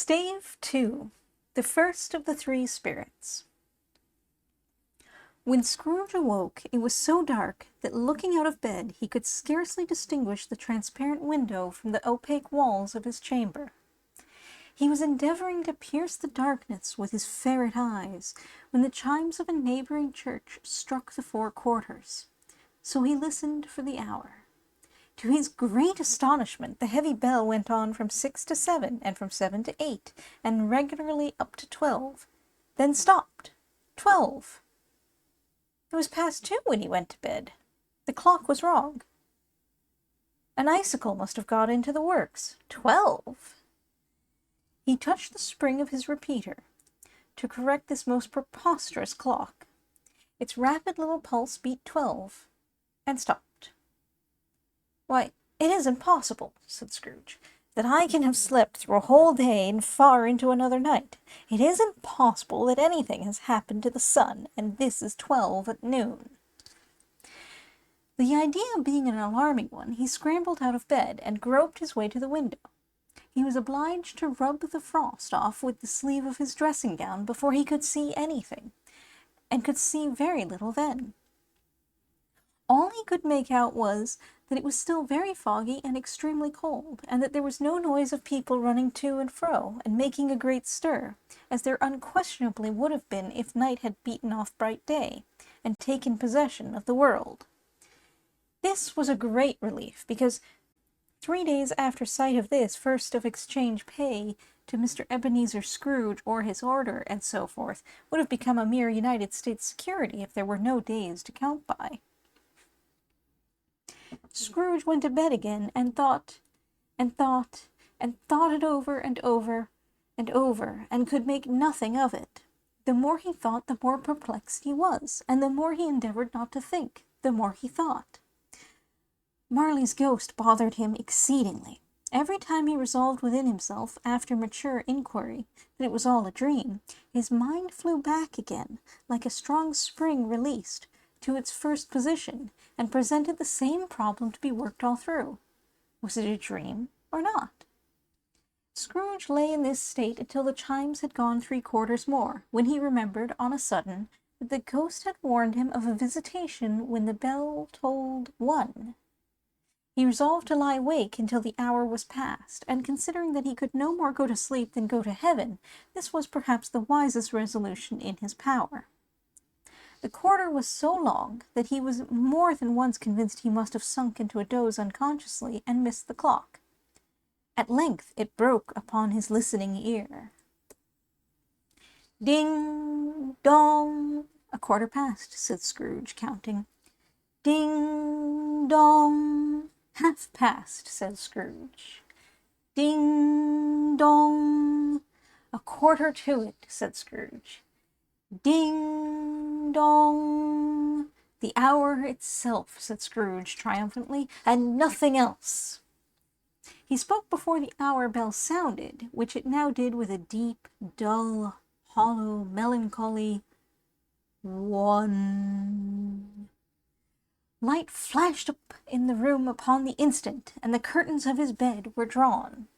Stave 2, the first of the three spirits. When Scrooge awoke, it was so dark that looking out of bed he could scarcely distinguish the transparent window from the opaque walls of his chamber. He was endeavoring to pierce the darkness with his ferret eyes when the chimes of a neighboring church struck the 4 quarters. So he listened for the hour. To his great astonishment, the heavy bell went on from 6 to 7, and from 7 to 8, and regularly up to 12, then stopped. 12. It was past 2 when he went to bed. The clock was wrong. An icicle must have got into the works. 12. He touched the spring of his repeater to correct this most preposterous clock. Its rapid little pulse beat 12, and stopped. "Why, it isn't possible," said Scrooge, "that I can have slept through a whole day and far into another night. It isn't possible that anything has happened to the sun, and this is 12 at noon." The idea being an alarming one, he scrambled out of bed and groped his way to the window. He was obliged to rub the frost off with the sleeve of his dressing gown before he could see anything, and could see very little then. All he could make out was that it was still very foggy and extremely cold, and that there was no noise of people running to and fro, and making a great stir, as there unquestionably would have been if night had beaten off bright day, and taken possession of the world. This was a great relief, because 3 days after sight of this, first of exchange pay to Mr. Ebenezer Scrooge or his order, and so forth, would have become a mere United States security if there were no days to count by. Scrooge went to bed again, and thought, and thought, and thought it over and over and over, and could make nothing of it. The more he thought, the more perplexed he was, and the more he endeavored not to think, the more he thought. Marley's ghost bothered him exceedingly. Every time he resolved within himself, after mature inquiry, that it was all a dream, his mind flew back again, like a strong spring released, to its first position, and presented the same problem to be worked all through. Was it a dream or not? Scrooge lay in this state until the chimes had gone 3 quarters more, when he remembered, on a sudden, that the ghost had warned him of a visitation when the bell tolled 1. He resolved to lie awake until the hour was past, and considering that he could no more go to sleep than go to heaven, this was perhaps the wisest resolution in his power. The quarter was so long that he was more than once convinced he must have sunk into a doze unconsciously and missed the clock. At length it broke upon his listening ear. "Ding, dong." "A quarter past," said Scrooge, counting. "Ding, dong." "Half past," said Scrooge. "Ding, dong." "A quarter to it," said Scrooge. "Ding, dong." "The hour itself," said Scrooge triumphantly, "and nothing else." He spoke before the hour bell sounded, which it now did with a deep, dull, hollow, melancholy 1. Light flashed up in the room upon the instant, and the curtains of his bed were drawn.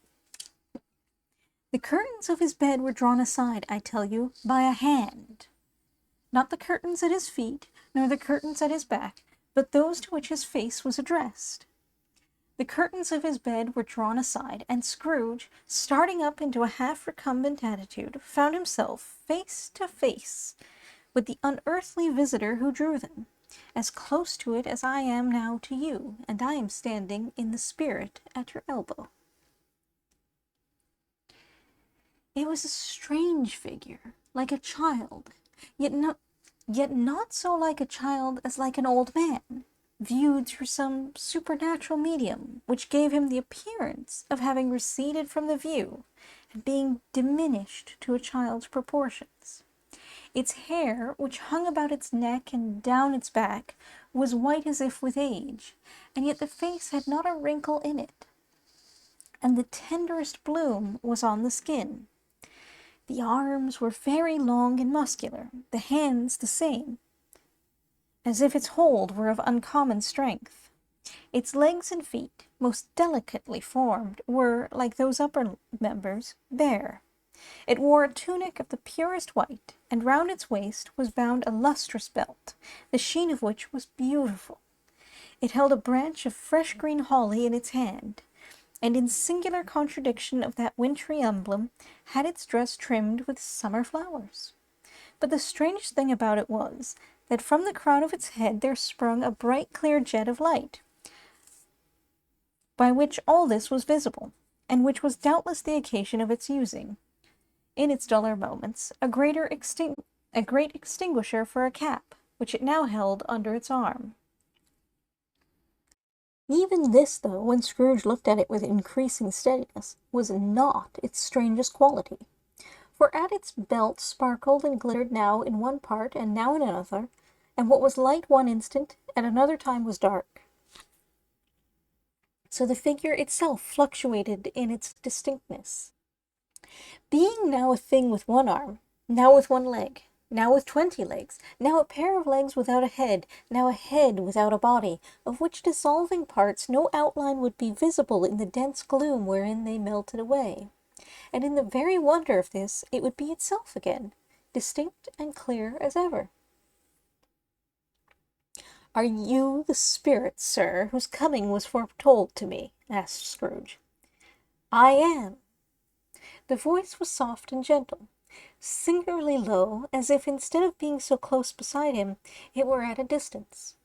The curtains of his bed were drawn aside, I tell you, by a hand. Not the curtains at his feet, nor the curtains at his back, but those to which his face was addressed. The curtains of his bed were drawn aside, and Scrooge, starting up into a half-recumbent attitude, found himself face to face with the unearthly visitor who drew them, as close to it as I am now to you, and I am standing in the spirit at your elbow. It was a strange figure, like a child, yet not so like a child as like an old man, viewed through some supernatural medium, which gave him the appearance of having receded from the view, and being diminished to a child's proportions. Its hair, which hung about its neck and down its back, was white as if with age, and yet the face had not a wrinkle in it, and the tenderest bloom was on the skin. The arms were very long and muscular, the hands the same, as if its hold were of uncommon strength. Its legs and feet, most delicately formed, were, like those upper members, bare. It wore a tunic of the purest white, and round its waist was bound a lustrous belt, the sheen of which was beautiful. It held a branch of fresh green holly in its hand, and in singular contradiction of that wintry emblem, had its dress trimmed with summer flowers. But the strange thing about it was, that from the crown of its head there sprung a bright clear jet of light, by which all this was visible, and which was doubtless the occasion of its using, in its duller moments, a great extinguisher for a cap, which it now held under its arm. Even this, though, when Scrooge looked at it with increasing steadiness, was not its strangest quality. For at its belt sparkled and glittered now in one part and now in another, and what was light one instant, at another time was dark. So the figure itself fluctuated in its distinctness, being now a thing with one arm, now with one leg, now with 20 legs, now a pair of legs without a head, now a head without a body, of which dissolving parts no outline would be visible in the dense gloom wherein they melted away. And in the very wonder of this, it would be itself again, distinct and clear as ever. "Are you the spirit, sir, whose coming was foretold to me?" asked Scrooge. "I am." The voice was soft and gentle, singularly low, as if instead of being so close beside him, it were at a distance.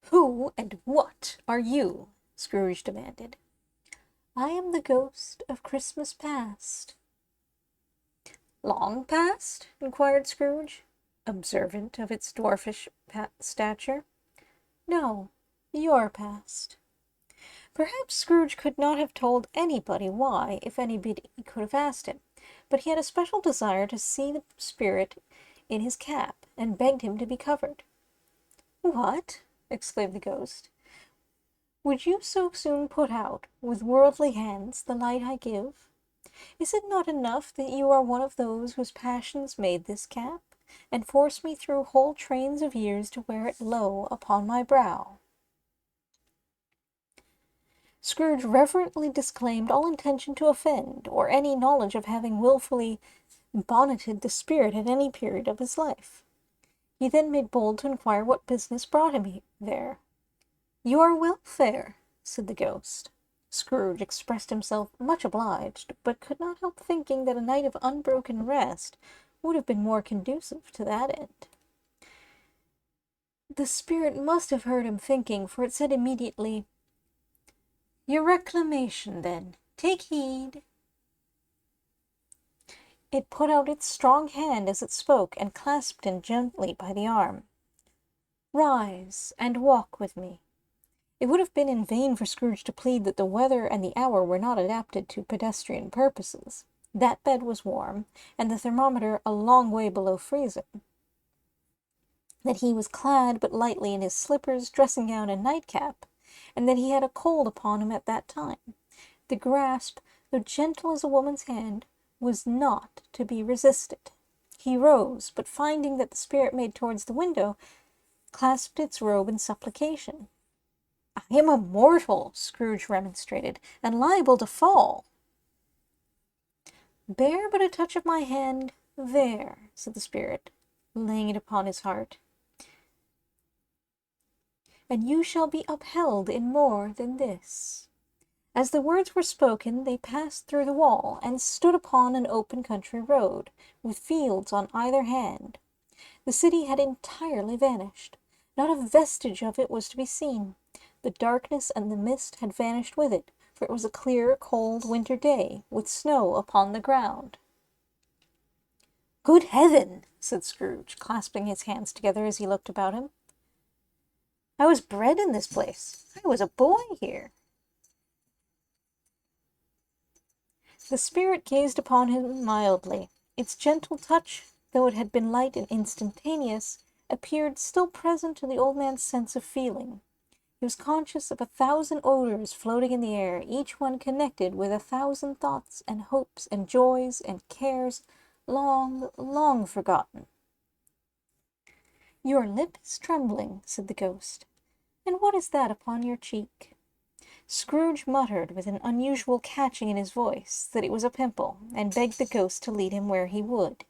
"Who and what are you?" Scrooge demanded. "I am the ghost of Christmas past." "Long past?" inquired Scrooge, observant of its dwarfish stature. "No, your past." Perhaps Scrooge could not have told anybody why, if anybody could have asked him, but he had a special desire to see the spirit in his cap, and begged him to be covered. "What!" exclaimed the ghost. "Would you so soon put out, with worldly hands, the light I give? Is it not enough that you are one of those whose passions made this cap, and force me through whole trains of years to wear it low upon my brow?" Scrooge reverently disclaimed all intention to offend, or any knowledge of having wilfully bonneted the spirit at any period of his life. He then made bold to inquire what business brought him there. "Your welfare," said the ghost. Scrooge expressed himself much obliged, but could not help thinking that a night of unbroken rest would have been more conducive to that end. The spirit must have heard him thinking, for it said immediately, "Your reclamation, then. Take heed." It put out its strong hand as it spoke, and clasped him gently by the arm. "Rise, and walk with me." It would have been in vain for Scrooge to plead that the weather and the hour were not adapted to pedestrian purposes. That bed was warm, and the thermometer a long way below freezing. That he was clad but lightly in his slippers, dressing gown, and nightcap, and that he had a cold upon him at that time. The grasp, though gentle as a woman's hand, was not to be resisted. He rose, but finding that the spirit made towards the window, clasped its robe in supplication. "I am a mortal," Scrooge remonstrated, "and liable to fall." "Bear but a touch of my hand, there," said the spirit, laying it upon his heart, "and you shall be upheld in more than this." As the words were spoken, they passed through the wall, and stood upon an open country road, with fields on either hand. The city had entirely vanished. Not a vestige of it was to be seen. The darkness and the mist had vanished with it, for it was a clear, cold winter day, with snow upon the ground. "Good heaven!" said Scrooge, clasping his hands together as he looked about him. "I was bred in this place. I was a boy here." The spirit gazed upon him mildly. Its gentle touch, though it had been light and instantaneous, appeared still present to the old man's sense of feeling. He was conscious of 1,000 odors floating in the air, each one connected with 1,000 thoughts and hopes and joys and cares long, long forgotten. "Your lip is trembling," said the ghost. "And what is that upon your cheek?" Scrooge muttered with an unusual catching in his voice that it was a pimple, and begged the ghost to lead him where he would.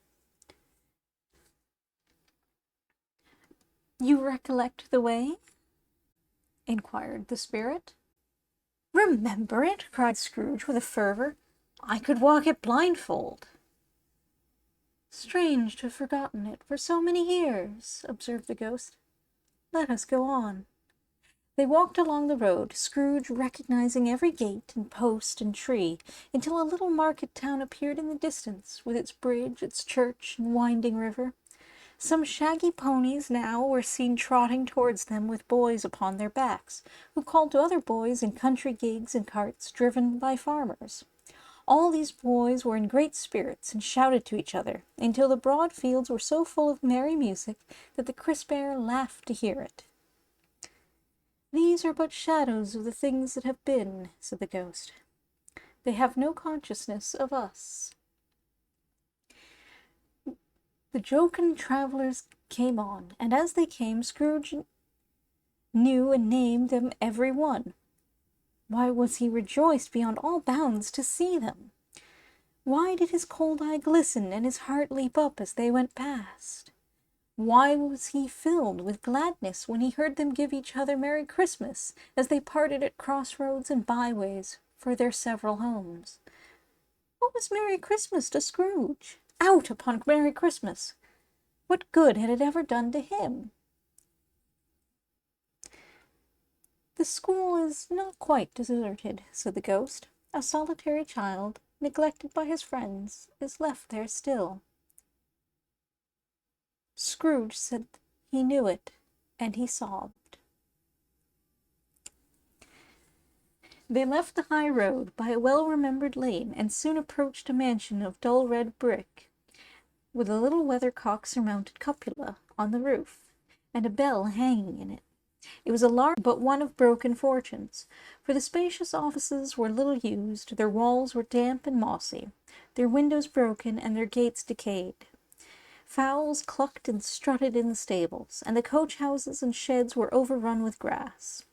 "You recollect the way?" inquired the spirit. "Remember it?" cried Scrooge with a fervor. "I could walk it blindfold." "Strange to have forgotten it for so many years," observed the ghost. "Let us go on." They walked along the road, Scrooge recognizing every gate and post and tree, until a little market town appeared in the distance, with its bridge, its church, and winding river. Some shaggy ponies now were seen trotting towards them with boys upon their backs, who called to other boys in country gigs and carts driven by farmers. All these boys were in great spirits and shouted to each other, until the broad fields were so full of merry music that the crisp air laughed to hear it. "These are but shadows of the things that have been," said the ghost. "They have no consciousness of us." The jocund travellers came on, and as they came, Scrooge knew and named them every one. Why was he rejoiced beyond all bounds to see them? Why did his cold eye glisten and his heart leap up as they went past? Why was he filled with gladness when he heard them give each other Merry Christmas as they parted at crossroads and byways for their several homes? What was Merry Christmas to Scrooge? Out upon Merry Christmas! What good had it ever done to him? "The school is not quite deserted," said the ghost. "A solitary child, neglected by his friends, is left there still." Scrooge said he knew it, and he sobbed. They left the high road by a well-remembered lane, and soon approached a mansion of dull red brick, with a little weathercock-surmounted cupola on the roof, and a bell hanging in it. It was a large, but one of broken fortunes, for the spacious offices were little used, their walls were damp and mossy, their windows broken, and their gates decayed. Fowls clucked and strutted in the stables, and the coach-houses and sheds were overrun with grass.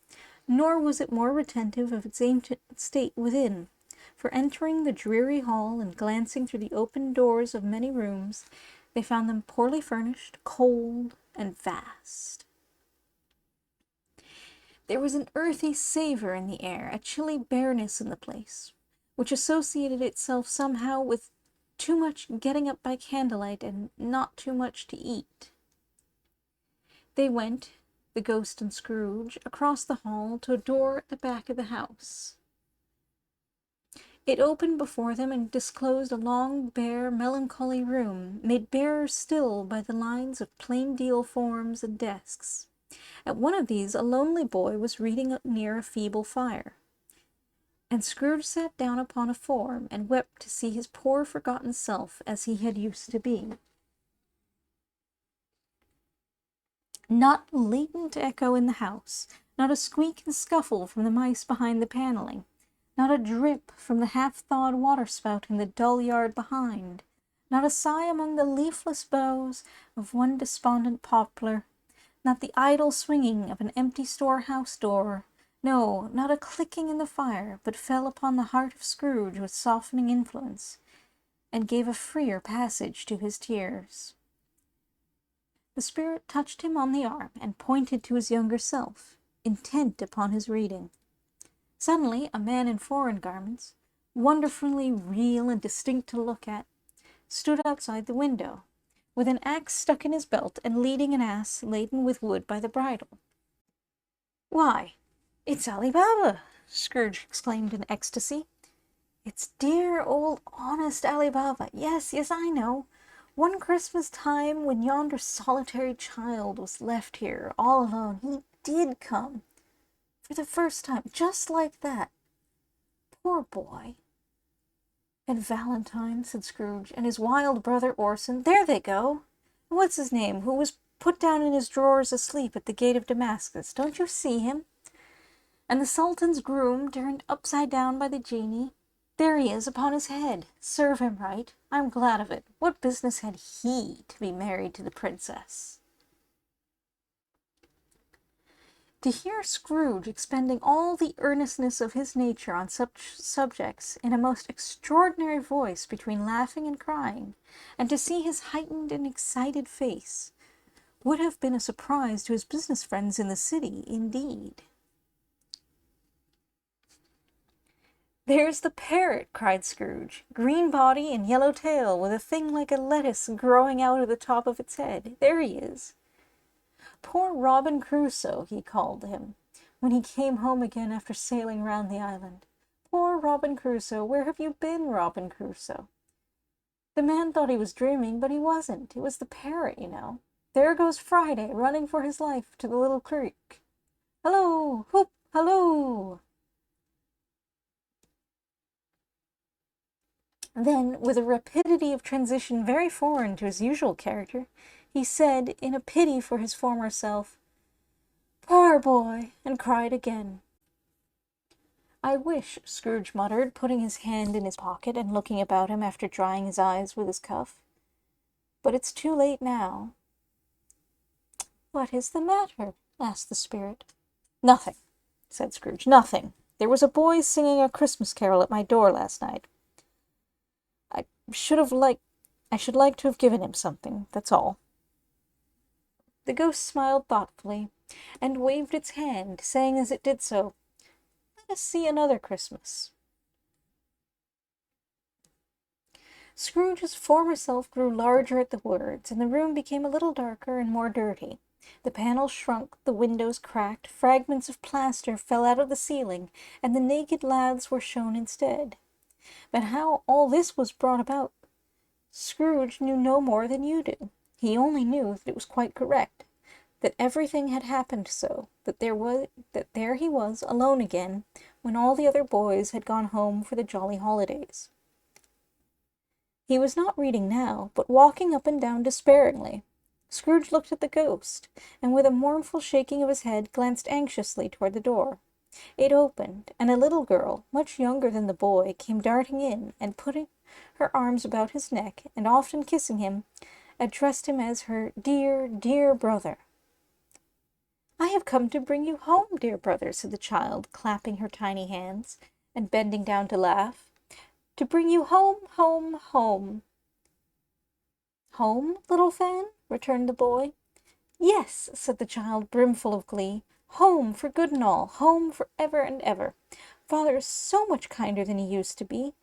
Nor was it more retentive of its ancient state within, for entering the dreary hall and glancing through the open doors of many rooms, they found them poorly furnished, cold, and vast. There was an earthy savour in the air, a chilly bareness in the place, which associated itself somehow with too much getting up by candlelight and not too much to eat. They went, the ghost and Scrooge, across the hall to a door at the back of the house. It opened before them and disclosed a long, bare, melancholy room, made barer still by the lines of plain deal forms and desks. At one of these a lonely boy was reading near a feeble fire, and Scrooge sat down upon a form and wept to see his poor forgotten self as he had used to be. Not a latent echo in the house, not a squeak and scuffle from the mice behind the paneling, not a drip from the half-thawed water-spout in the dull yard behind, not a sigh among the leafless boughs of one despondent poplar, not the idle swinging of an empty storehouse door, no, not a clicking in the fire, but fell upon the heart of Scrooge with softening influence, and gave a freer passage to his tears. The spirit touched him on the arm and pointed to his younger self, intent upon his reading. Suddenly a man in foreign garments, wonderfully real and distinct to look at, stood outside the window, with an axe stuck in his belt and leading an ass laden with wood by the bridle. "Why, it's Ali Baba!" Scrooge exclaimed in ecstasy. "It's dear old honest Ali Baba. Yes, I know. One Christmas time, when yonder solitary child was left here all alone, he did come. For the first time, just like that. Poor boy." "And Valentine," said Scrooge, "and his wild brother Orson. There they go. And what's his name, who was put down in his drawers asleep at the gate of Damascus? Don't you see him? And the Sultan's groom, turned upside down by the genie. There he is upon his head. Serve him right. I'm glad of it. What business had he to be married to the princess?" To hear Scrooge expending all the earnestness of his nature on such subjects in a most extraordinary voice between laughing and crying, and to see his heightened and excited face, would have been a surprise to his business friends in the city, indeed. "There's the parrot!" cried Scrooge. "Green body and yellow tail, with a thing like a lettuce growing out of the top of its head. There he is. Poor Robin Crusoe, he called him, when he came home again after sailing round the island. Poor Robin Crusoe! Where have you been, Robin Crusoe?" The man thought he was dreaming, but he wasn't. It was the parrot, you know. There goes Friday, running for his life to the little creek. Hallo! Whoop! Hallo! Then, with a rapidity of transition very foreign to his usual character, he said, in a pity for his former self, "Poor boy!" and cried again. "I wish," Scrooge muttered, putting his hand in his pocket and looking about him after drying his eyes with his cuff. "But it's too late now." "What is the matter?" asked the spirit. "Nothing," said Scrooge. "Nothing. There was a boy singing a Christmas carol at my door last night. I should like to have given him something, that's all." The ghost smiled thoughtfully, and waved its hand, saying as it did so, "Let us see another Christmas." Scrooge's former self grew larger at the words, and the room became a little darker and more dirty. The panels shrunk, the windows cracked, fragments of plaster fell out of the ceiling, and the naked laths were shown instead. But how all this was brought about, Scrooge knew no more than you do. He only knew that it was quite correct, that everything had happened so, that there he was alone again, when all the other boys had gone home for the jolly holidays. He was not reading now, but walking up and down despairingly. Scrooge looked at the ghost, and with a mournful shaking of his head, glanced anxiously toward the door. It opened, and a little girl, much younger than the boy, came darting in, and putting her arms about his neck, and often kissing him, addressed him as her dear, dear brother. "I have come to bring you home, dear brother," said the child, clapping her tiny hands, and bending down to laugh. "To bring you home, home, home." "Home, little Fan?" returned the boy. "Yes," said the child, brimful of glee. "Home, for good and all. Home for ever and ever. Father is so much kinder than he used to be,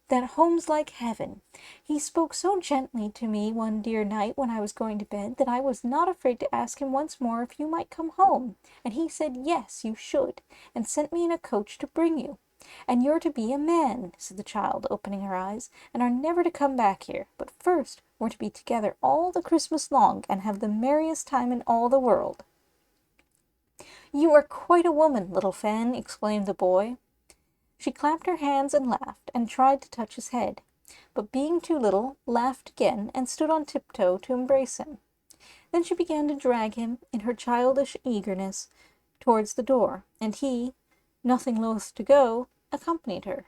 that home's like heaven. He spoke so gently to me one dear night when I was going to bed, that I was not afraid to ask him once more if you might come home, and he said yes, you should, and sent me in a coach to bring you. And you're to be a man," said the child, opening her eyes, "and are never to come back here. But first we're to be together all the Christmas long, and have the merriest time in all the world." "You are quite a woman, little Fan," exclaimed the boy. She clapped her hands and laughed, and tried to touch his head, but being too little, laughed again, and stood on tiptoe to embrace him. Then she began to drag him, in her childish eagerness, towards the door, and he, nothing loath to go, accompanied her.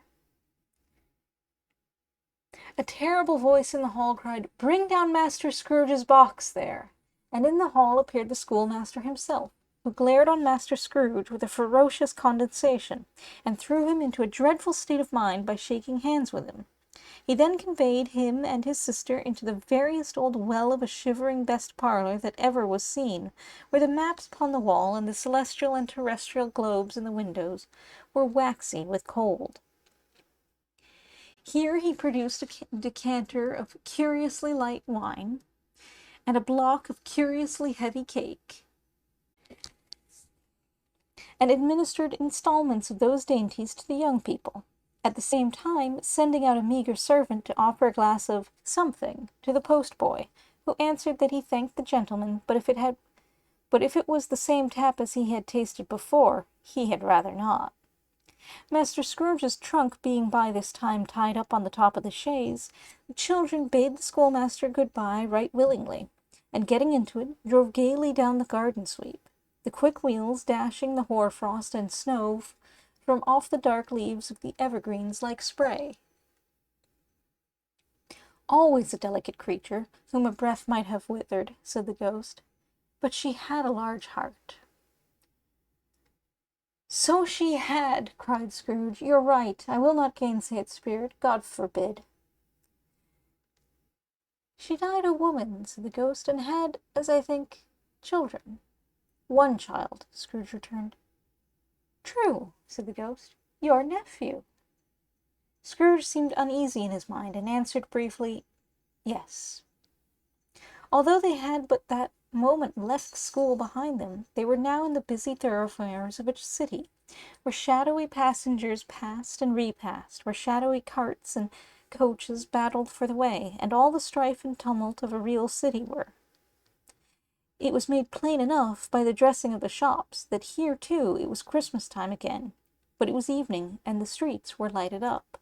A terrible voice in the hall cried, "Bring down Master Scrooge's box there!" And in the hall appeared the schoolmaster himself, who glared on Master Scrooge with a ferocious condescension, and threw him into a dreadful state of mind by shaking hands with him. He then conveyed him and his sister into the veriest old well of a shivering best parlour that ever was seen, where the maps upon the wall, and the celestial and terrestrial globes in the windows, were waxy with cold. Here he produced a decanter of curiously light wine, and a block of curiously heavy cake, and administered installments of those dainties to the young people, at the same time sending out a meagre servant to offer a glass of something to the post-boy, who answered that he thanked the gentleman, but if it was the same tap as he had tasted before, he had rather not. Master Scrooge's trunk being by this time tied up on the top of the chaise, the children bade the schoolmaster good-bye right willingly, and getting into it, drove gaily down the garden sweep, the quick wheels dashing the hoar-frost and snow from off the dark leaves of the evergreens like spray. "Always a delicate creature, whom a breath might have withered," said the ghost, "but she had a large heart." So she had, cried Scrooge. You're right. I will not gainsay it, Spirit. God forbid. She died a woman, said the ghost, and had, as I think, children. One child, Scrooge returned. True, said the ghost. Your nephew. Scrooge seemed uneasy in his mind, and answered briefly, yes. Although they had but that moment left the school behind them, they were now in the busy thoroughfares of a city, where shadowy passengers passed and repassed, where shadowy carts and coaches battled for the way, and all the strife and tumult of a real city were. It was made plain enough by the dressing of the shops that here, too, it was Christmas time again, but it was evening, and the streets were lighted up.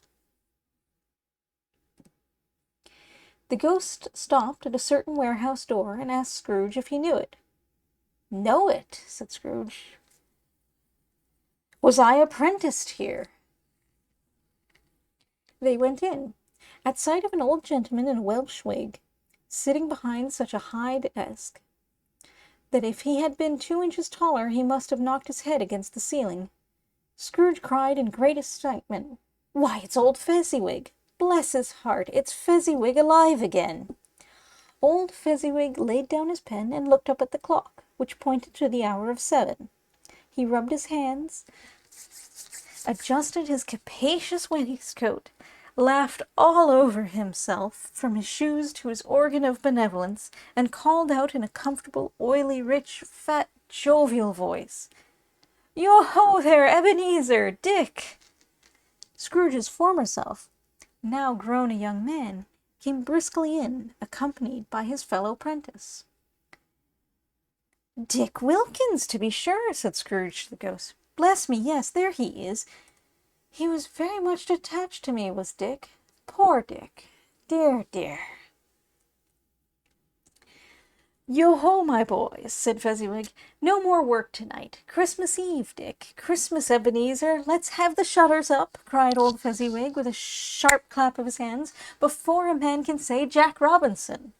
The ghost stopped at a certain warehouse door and asked Scrooge if he knew it. Know it, said Scrooge. Was I apprenticed here? They went in. At sight of an old gentleman in a Welsh wig, sitting behind such a high desk that if he had been 2 inches taller he must have knocked his head against the ceiling, Scrooge cried in great excitement, Why, it's old Fezziwig! Bless his heart, it's Fezziwig alive again! Old Fezziwig laid down his pen and looked up at the clock, which pointed to the hour of 7. He rubbed his hands, adjusted his capacious waistcoat, laughed all over himself, from his shoes to his organ of benevolence, and called out in a comfortable, oily, rich, fat, jovial voice, Yo-ho there, Ebenezer! Dick! Scrooge's former self, now grown a young man, came briskly in, accompanied by his fellow prentice. Dick Wilkins, to be sure, said Scrooge to the ghost. Bless me, yes, there he is. He was very much attached to me, was Dick. Poor Dick. Dear, dear. Yo-ho, my boys, said Fezziwig. No more work tonight. Christmas Eve, Dick. Christmas, Ebenezer. Let's have the shutters up, cried old Fezziwig, with a sharp clap of his hands, before a man can say Jack Robinson.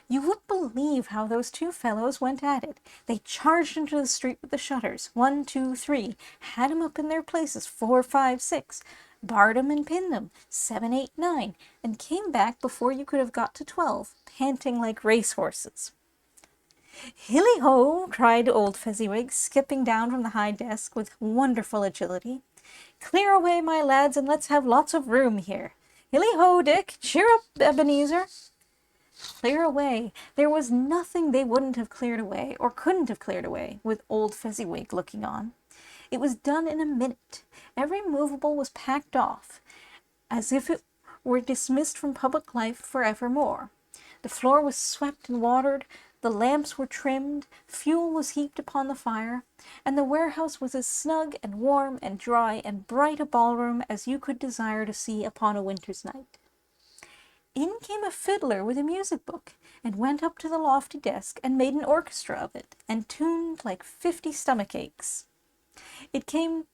You wouldn't believe how those two fellows went at it. They charged into the street with the shutters, 1, 2, 3, had 'em up in their places, 4, 5, 6, barred 'em and pinned 'em, 7, 8, 9, and came back before you could have got to 12, panting like racehorses. Hilly-ho, cried old Fezziwig, skipping down from the high desk with wonderful agility. Clear away, my lads, and let's have lots of room here. Hilly-ho, Dick! Cheer up, Ebenezer! Clear away. There was nothing they wouldn't have cleared away, or couldn't have cleared away, with old Fezziwig looking on. It was done in a minute. Every movable was packed off, as if it were dismissed from public life for evermore. The floor was swept and watered, the lamps were trimmed, fuel was heaped upon the fire, and the warehouse was as snug and warm and dry and bright a ballroom as you could desire to see upon a winter's night. In came a fiddler with a music book, and went up to the lofty desk, and made an orchestra of it, and tuned like 50 stomach-aches. In came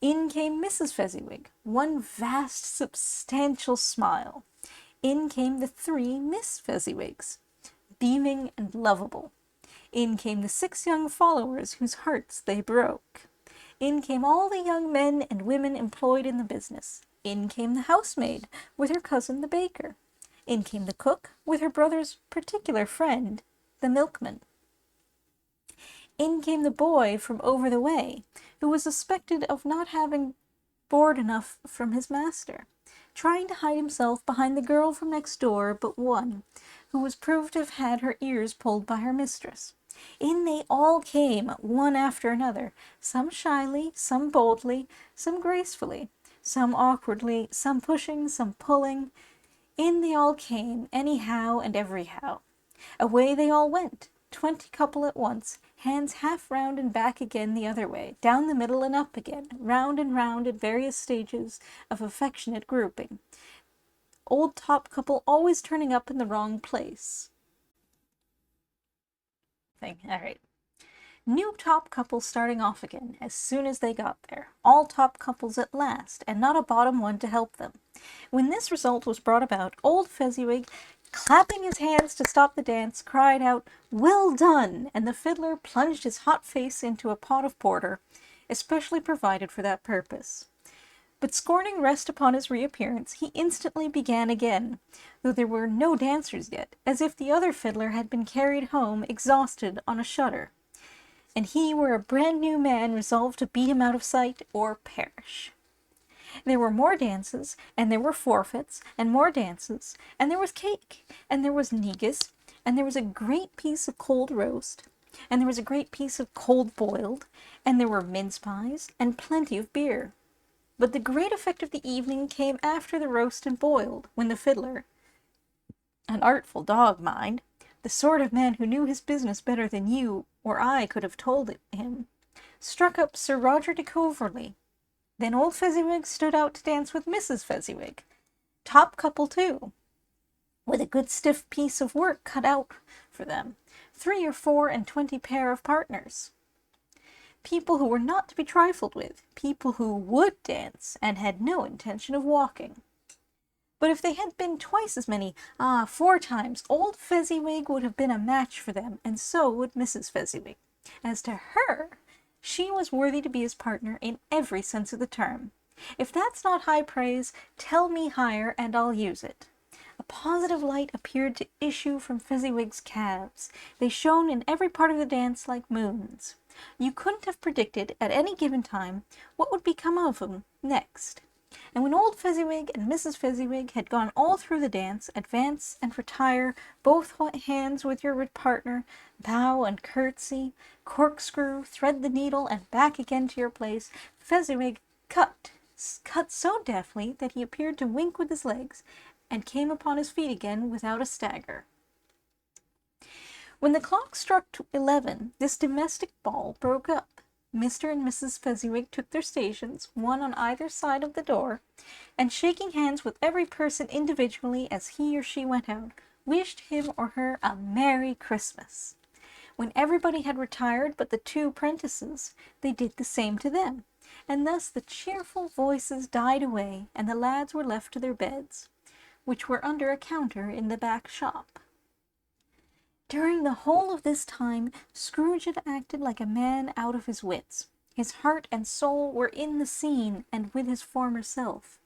Mrs. Fezziwig, one vast, substantial smile. In came the 3 Miss Fezziwigs, beaming and lovable. In came the 6 young followers whose hearts they broke. In came all the young men and women employed in the business. In came the housemaid, with her cousin the baker. In came the cook, with her brother's particular friend, the milkman. In came the boy from over the way, who was suspected of not having board enough from his master, trying to hide himself behind the girl from next door but one, who was proved to have had her ears pulled by her mistress. In they all came, one after another, some shyly, some boldly, some gracefully, some awkwardly, some pushing, some pulling. In they all came, anyhow and everyhow. Away they all went, 20 couple at once, hands half round and back again the other way, down the middle and up again, round and round at various stages of affectionate grouping. Old top couple always turning up in the wrong place. All right. New top couple starting off again as soon as they got there. All top couples at last, and not a bottom one to help them. When this result was brought about, old Fezziwig, clapping his hands to stop the dance, cried out, "Well done!" and the fiddler plunged his hot face into a pot of porter, especially provided for that purpose. But scorning rest upon his reappearance, he instantly began again, though there were no dancers yet, as if the other fiddler had been carried home exhausted on a shutter, and he were a brand new man resolved to beat him out of sight or perish. There were more dances, and there were forfeits, and more dances, and there was cake, and there was negus, and there was a great piece of cold roast, and there was a great piece of cold boiled, and there were mince pies, and plenty of beer. But the great effect of the evening came after the roast and boiled, when the fiddler, an artful dog, mind, the sort of man who knew his business better than you or I could have told it him, struck up Sir Roger de Coverley. Then old Fezziwig stood out to dance with Mrs. Fezziwig, top couple too, with a good stiff piece of work cut out for them, 3 or 4 and 20 pair of partners. People who were not to be trifled with, people who would dance, and had no intention of walking. But if they had been twice as many, 4 times, old Fezziwig would have been a match for them, and so would Mrs. Fezziwig. As to her, she was worthy to be his partner in every sense of the term. If that's not high praise, tell me higher, and I'll use it. A positive light appeared to issue from Fezziwig's calves. They shone in every part of the dance like moons. You couldn't have predicted, at any given time, what would become of him next. And when old Fezziwig and Mrs. Fezziwig had gone all through the dance, advance and retire, both hands with your partner, bow and curtsy, corkscrew, thread the needle, and back again to your place, Fezziwig cut so deftly that he appeared to wink with his legs, and came upon his feet again without a stagger. When the clock struck 11, this domestic ball broke up. Mr. and Mrs. Fezziwig took their stations, one on either side of the door, and shaking hands with every person individually as he or she went out, wished him or her a Merry Christmas. When everybody had retired but the 2 apprentices, they did the same to them, and thus the cheerful voices died away, and the lads were left to their beds, which were under a counter in the back shop. During the whole of this time, Scrooge had acted like a man out of his wits. His heart and soul were in the scene and with his former self.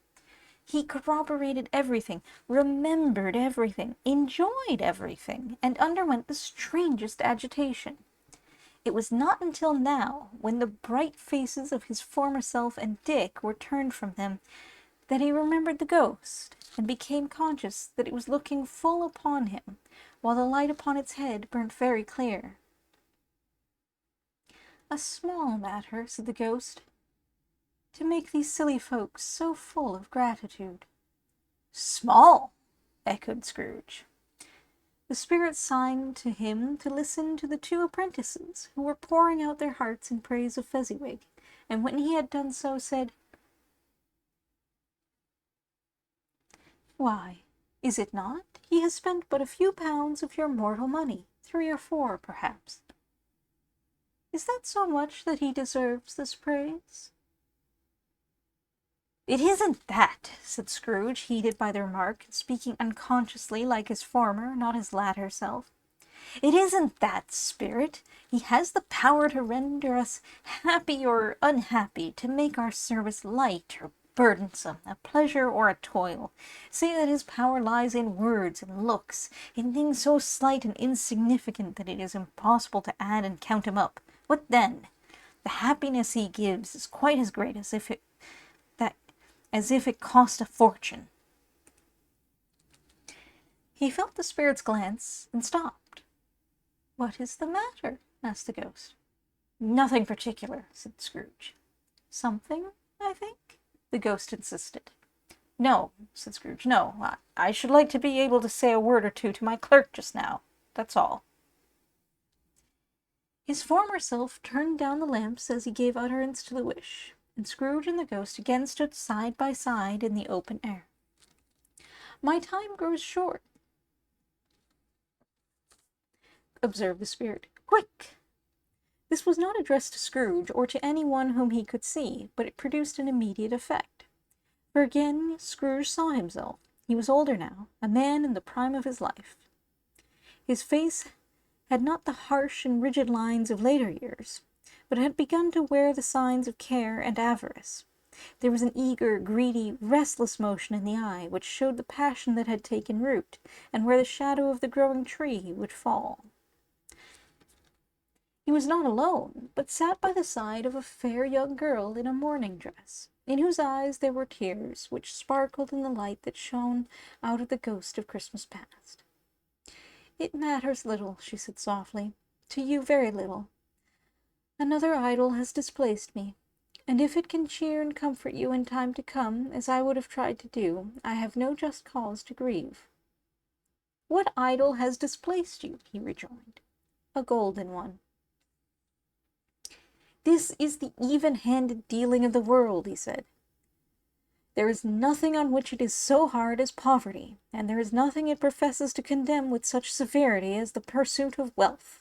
He corroborated everything, remembered everything, enjoyed everything, and underwent the strangest agitation. It was not until now, when the bright faces of his former self and Dick were turned from them, that he remembered the ghost, and became conscious that it was looking full upon him, while the light upon its head burnt very clear. "A small matter," said the ghost, "to make these silly folks so full of gratitude." "Small!" echoed Scrooge. The spirit signed to him to listen to the 2 apprentices, who were pouring out their hearts in praise of Fezziwig, and when he had done so, said, "Why, is it not? He has spent but a few pounds of your mortal money, 3 or 4, perhaps. Is that so much that he deserves this praise?" "It isn't that," said Scrooge, heated by the remark, and speaking unconsciously like his former, not his latter self. "It isn't that, spirit. He has the power to render us happy or unhappy, to make our service light or burdensome, a pleasure or a toil. Say that his power lies in words and looks, in things so slight and insignificant that it is impossible to add and count him up. What then? The happiness he gives is quite as great as if it cost a fortune." He felt the spirit's glance and stopped. "What is the matter?" asked the ghost. "Nothing particular," said Scrooge. "Something, I think?" the ghost insisted. "No," said Scrooge, "no. I should like to be able to say a word or 2 to my clerk just now. That's all." His former self turned down the lamps as he gave utterance to the wish, and Scrooge and the ghost again stood side by side in the open air. "My time grows short," observed the spirit. "Quick!" This was not addressed to Scrooge, or to any one whom he could see, but it produced an immediate effect. For again Scrooge saw himself. He was older now, a man in the prime of his life. His face had not the harsh and rigid lines of later years, but had begun to wear the signs of care and avarice. There was an eager, greedy, restless motion in the eye, which showed the passion that had taken root, and where the shadow of the growing tree would fall. He was not alone, but sat by the side of a fair young girl in a mourning dress, in whose eyes there were tears, which sparkled in the light that shone out of the ghost of Christmas past. "It matters little," she said softly, "to you very little. Another idol has displaced me, and if it can cheer and comfort you in time to come, as I would have tried to do, I have no just cause to grieve." "What idol has displaced you?" he rejoined. "A golden one." "This is the even-handed dealing of the world," he said. "There is nothing on which it is so hard as poverty, and there is nothing it professes to condemn with such severity as the pursuit of wealth."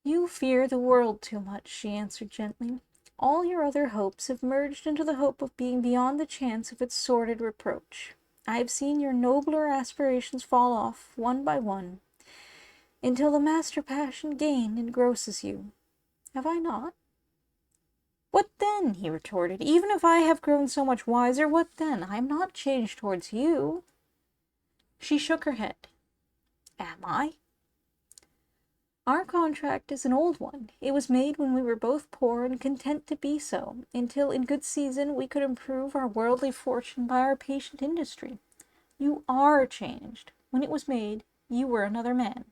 "You fear the world too much," she answered gently. "All your other hopes have merged into the hope of being beyond the chance of its sordid reproach. I have seen your nobler aspirations fall off, one by one, until the master passion gain engrosses you. Have I not?" "What then?" he retorted. "Even if I have grown so much wiser, what then? I am not changed towards you." She shook her head. "Am I?" "Our contract is an old one. It was made when we were both poor and content to be so, until in good season we could improve our worldly fortune by our patient industry. You are changed. When it was made, you were another man."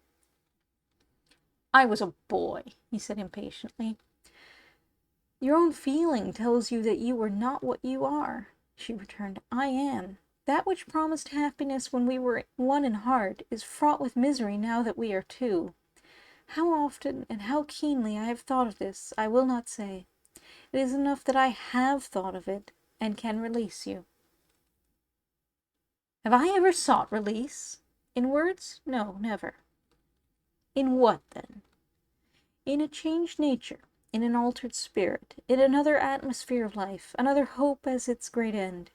"I was a boy," he said impatiently. "Your own feeling tells you that you were not what you are," she returned. "I am. That which promised happiness when we were one in heart is fraught with misery now that we are two. How often and how keenly I have thought of this, I will not say. It is enough that I have thought of it, and can release you." "Have I ever sought release? In words? No, never." "In what, then?" "In a changed nature, in an altered spirit, in another atmosphere of life, another hope as its great end,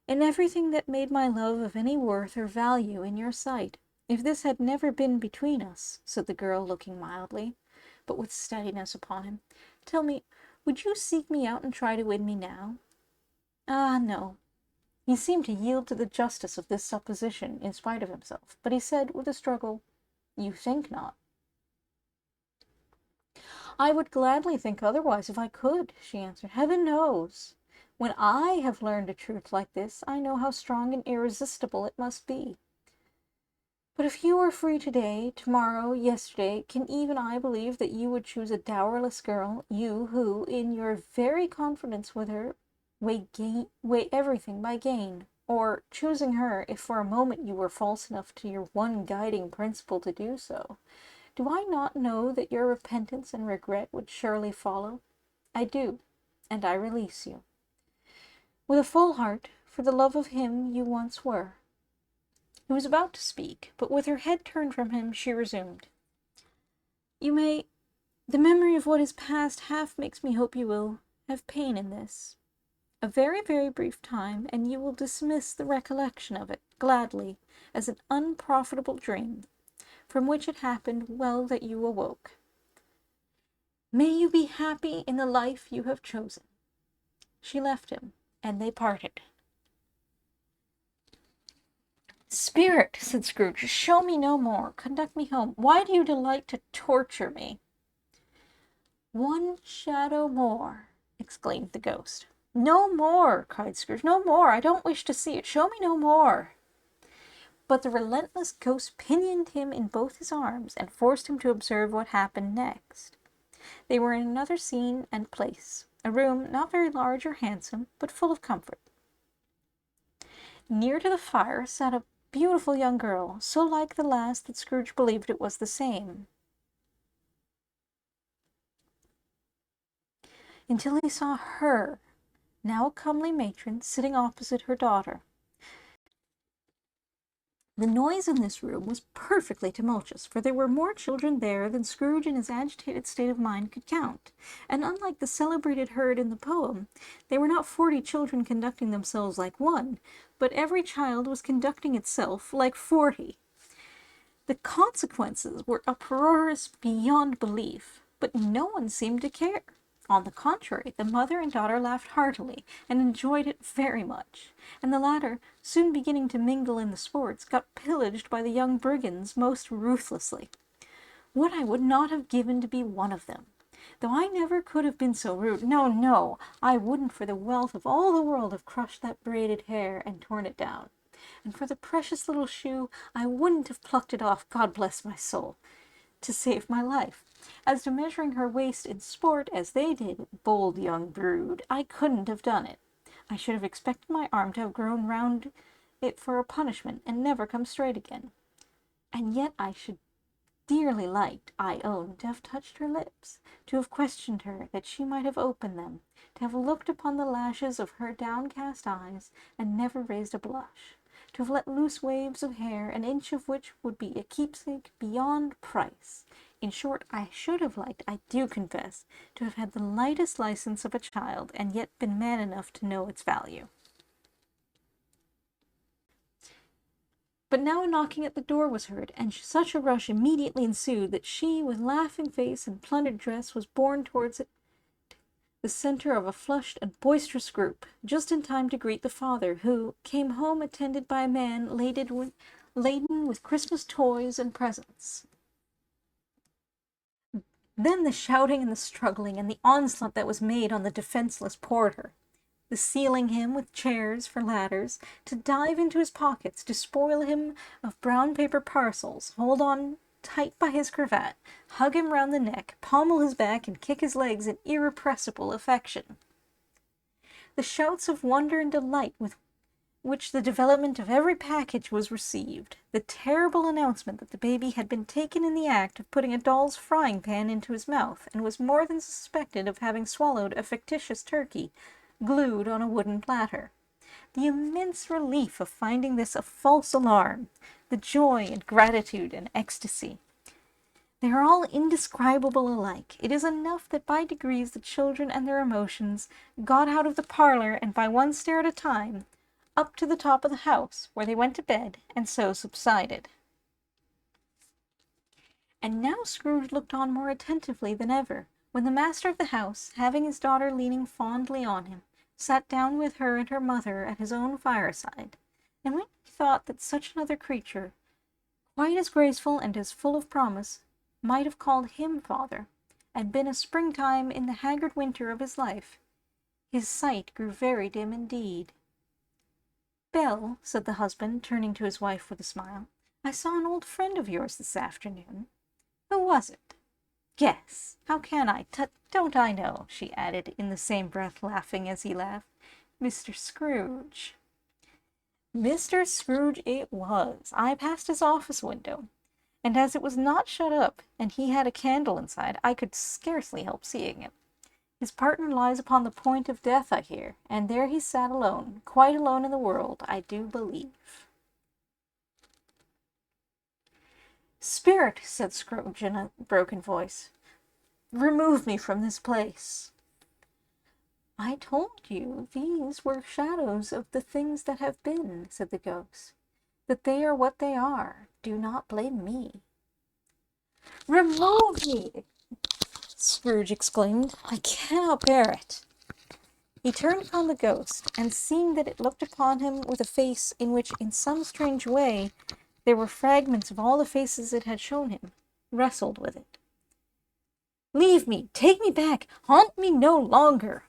in everything that made my love of any worth or value in your sight. If this had never been between us," said the girl, looking mildly, but with steadiness upon him, "tell me, would you seek me out and try to win me now?" "Ah, no." He seemed to yield to the justice of this supposition in spite of himself, but he said with a struggle, "You think not." "I would gladly think otherwise if I could," she answered. "Heaven knows. When I have learned a truth like this, I know how strong and irresistible it must be. But if you were free today, tomorrow, yesterday, can even I believe that you would choose a dowerless girl, you who, in your very confidence with her, weigh everything by gain, or, choosing her, if for a moment you were false enough to your one guiding principle to do so, do I not know that your repentance and regret would surely follow? I do, and I release you. With a full heart, for the love of him you once were." He was about to speak, but with her head turned from him, she resumed. The memory of what is past half makes me hope you will have pain in this. A very, very brief time, and you will dismiss the recollection of it, gladly, as an unprofitable dream, from which it happened well that you awoke. May you be happy in the life you have chosen." She left him, and they parted. "Spirit," said Scrooge, "show me no more. Conduct me home. Why do you delight to torture me?" "One shadow more," exclaimed the ghost. "No more," cried Scrooge. "No more. I don't wish to see it. Show me no more." But the relentless ghost pinioned him in both his arms, and forced him to observe what happened next. They were in another scene and place, a room not very large or handsome, but full of comfort. Near to the fire sat a beautiful young girl, so like the last that Scrooge believed it was the same, until he saw her, now a comely matron, sitting opposite her daughter. The noise in this room was perfectly tumultuous, for there were more children there than Scrooge in his agitated state of mind could count, and unlike the celebrated herd in the poem, they were not 40 children conducting themselves like one, but every child was conducting itself like 40. The consequences were uproarious beyond belief. But no one seemed to care. On the contrary, the mother and daughter laughed heartily, and enjoyed it very much, and the latter, soon beginning to mingle in the sports, got pillaged by the young brigands most ruthlessly. What I would not have given to be one of them! Though I never could have been so rude. No, no, I wouldn't for the wealth of all the world have crushed that braided hair and torn it down. And for the precious little shoe, I wouldn't have plucked it off, God bless my soul, to save my life. As to measuring her waist in sport, as they did, bold young brood, I couldn't have done it. I should have expected my arm to have grown round it for a punishment, and never come straight again. And yet I should dearly liked, I own, to have touched her lips, to have questioned her, that she might have opened them, to have looked upon the lashes of her downcast eyes, and never raised a blush, to have let loose waves of hair, an inch of which would be a keepsake beyond price. In short, I should have liked, I do confess, to have had the lightest license of a child, and yet been man enough to know its value. But now a knocking at the door was heard, and such a rush immediately ensued that she, with laughing face and plundered dress, was borne towards it, the centre of a flushed and boisterous group, just in time to greet the father, who came home attended by a man laden with Christmas toys and presents. Then the shouting and the struggling and the onslaught that was made on the defenceless porter, the sealing him with chairs for ladders, to dive into his pockets, to spoil him of brown paper parcels, hold on tight by his cravat, hug him round the neck, pommel his back, and kick his legs in irrepressible affection. The shouts of wonder and delight with which the development of every package was received, the terrible announcement that the baby had been taken in the act of putting a doll's frying pan into his mouth, and was more than suspected of having swallowed a fictitious turkey, glued on a wooden platter. The immense relief of finding this a false alarm, the joy and gratitude and ecstasy. They are all indescribable alike. It is enough that by degrees the children and their emotions got out of the parlor, and by one stair at a time, up to the top of the house, where they went to bed, and so subsided. And now Scrooge looked on more attentively than ever, when the master of the house, having his daughter leaning fondly on him, sat down with her and her mother at his own fireside, and when he thought that such another creature, quite as graceful and as full of promise, might have called him father, and been a springtime in the haggard winter of his life, his sight grew very dim indeed. "Belle," said the husband, turning to his wife with a smile, "I saw an old friend of yours this afternoon. Who was it?" "Guess. How can I? Don't I know?" she added, in the same breath, laughing as he laughed. "Mr. Scrooge." Mr. Scrooge it was. I passed his office window, and as it was not shut up, and he had a candle inside, I could scarcely help seeing him. His partner lies upon the point of death, I hear, and there he sat alone, quite alone in the world, I do believe. "Spirit," said Scrooge in a broken voice, "remove me from this place." "I told you these were shadows of the things that have been," said the ghost, "that they are what they are. Do not blame me." "Remove me!" Scrooge exclaimed. "I cannot bear it." He turned upon the ghost, and seeing that it looked upon him with a face in which, in some strange way, there were fragments of all the faces it had shown him, wrestled with it. "Leave me! Take me back! Haunt me no longer!"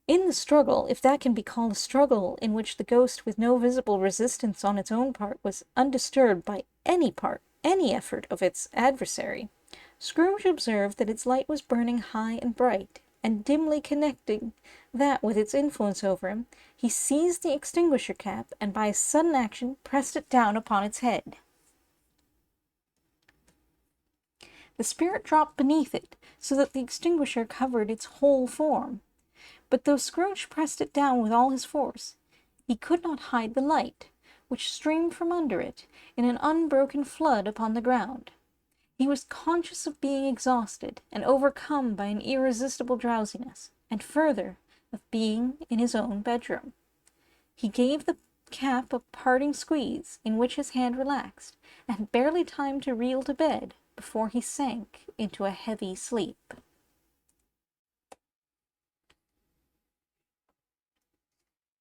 In the struggle, if that can be called a struggle in which the ghost, with no visible resistance on its own part, was undisturbed by any effort of its adversary, Scrooge observed that its light was burning high and bright, and dimly connecting that with its influence over him, he seized the extinguisher cap, and by a sudden action pressed it down upon its head. The spirit dropped beneath it, so that the extinguisher covered its whole form. But though Scrooge pressed it down with all his force, he could not hide the light, which streamed from under it in an unbroken flood upon the ground. He was conscious of being exhausted, and overcome by an irresistible drowsiness, and further, of being in his own bedroom. He gave the cap a parting squeeze, in which his hand relaxed, and had barely time to reel to bed, before he sank into a heavy sleep.